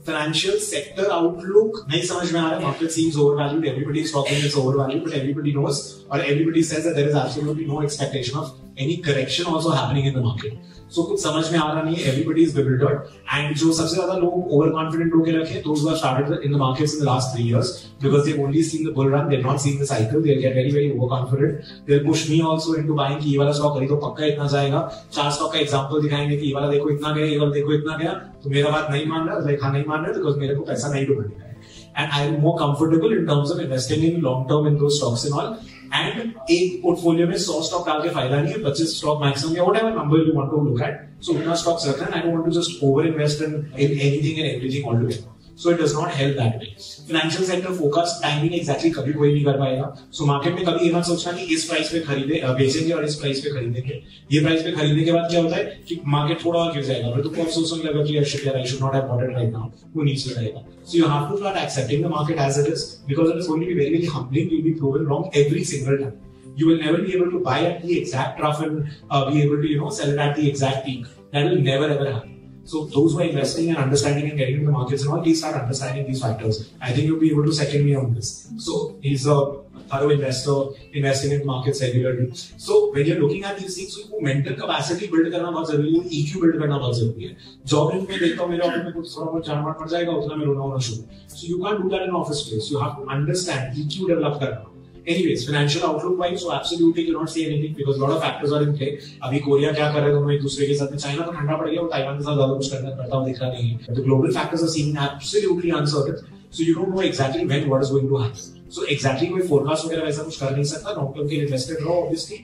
Financial sector outlook नहीं समझ में आ रहा है. Market seems overvalued. Everybody is talking it's overvalued, but everybody knows और everybody says that there is absolutely no expectation of any correction also happening in the market. So कुछ समझ में आ रहा नहीं है. Everybody is bewildered. एंड जो सबसे ज्यादा लोग ओवर कॉन्फिडेंट होकर रखे, those who have started in the markets in the last 3 years because they've only seen the bull run, they've not seen the cycle. They'll get very overconfident. They'll push me also into buying कि ये वाला stock खरीदो पक्का इतना जाएगा. 4 stock का example दिखाएंगे कि ये वाला देखो इतना गया, ये वाला देखो इतना गया. तो मेरा बात नहीं मान रहा, देखा नहीं मान रहा बिकॉज मेरे को पैसा नहीं डूबने है. And I am more comfortable in terms of investing in long term in those stocks and all. And एक पोर्टफोलियो में 100 स्टॉक डाल के फायदा नहीं है. 25 स्टॉक मैक्सिमम या whatever number you want to look at. So उतना स्टॉक्स रखना है. I don't want to just over invest in anything and everything altogether. So it does not help that way. Financial sector focus timing exactly कभी कोई नहीं कर पाएगा. So market में कभी ये मत सोचना कि इस प्राइस पे खरीदे बेचेंगे और इस प्राइस पे खरीदेंगे. ये प्राइस पे खरीदने के बाद क्या होता है कि मार्केट थोड़ा और गिर जाएगा. फिर तो अफसोस होने लगा कि I should not have bought it right now. वो नीचे रहेगा. So you have to start accepting the market as it is because it is going to be very very humbling. You will be proven wrong every single time. You will never be able to buy at the exact trough and be able to sell it at the exact peak. That will never ever happen. So those who are investing and understanding and getting into the markets and all, please start understanding these factors. I think you'll be able to second me on this. So he's a thorough investor investing in markets regularly. So when you're looking at these things, so mental capacity build करना बहुत जरूरी है, EQ build करना बहुत जरूरी है. Job में देखता हूँ मेरे ऑफिस में कुछ थोड़ा बहुत जानवर पड़ जाएगा, उतना में रोना होना शुरू. So you can't do that in office space. You have to understand EQ develop करना. Anyways, financial outlook wise, so absolutely cannot say anything because a lot of factors are in play. अभी Korea क्या कर रहे हैं दोनों एक दूसरे के साथ में. चाइना तो ठंडा पड़ गया, वो ताइवान के साथ ज्यादा कुछ करता हुआ दिख रहा नहीं है. But the global factors are seeming absolutely uncertain. So you don't know exactly when what is going to happen. So exactly कोई forecast वगैरह वैसा कुछ कर नहीं सकता. Long term के लिए invested रहो obviously.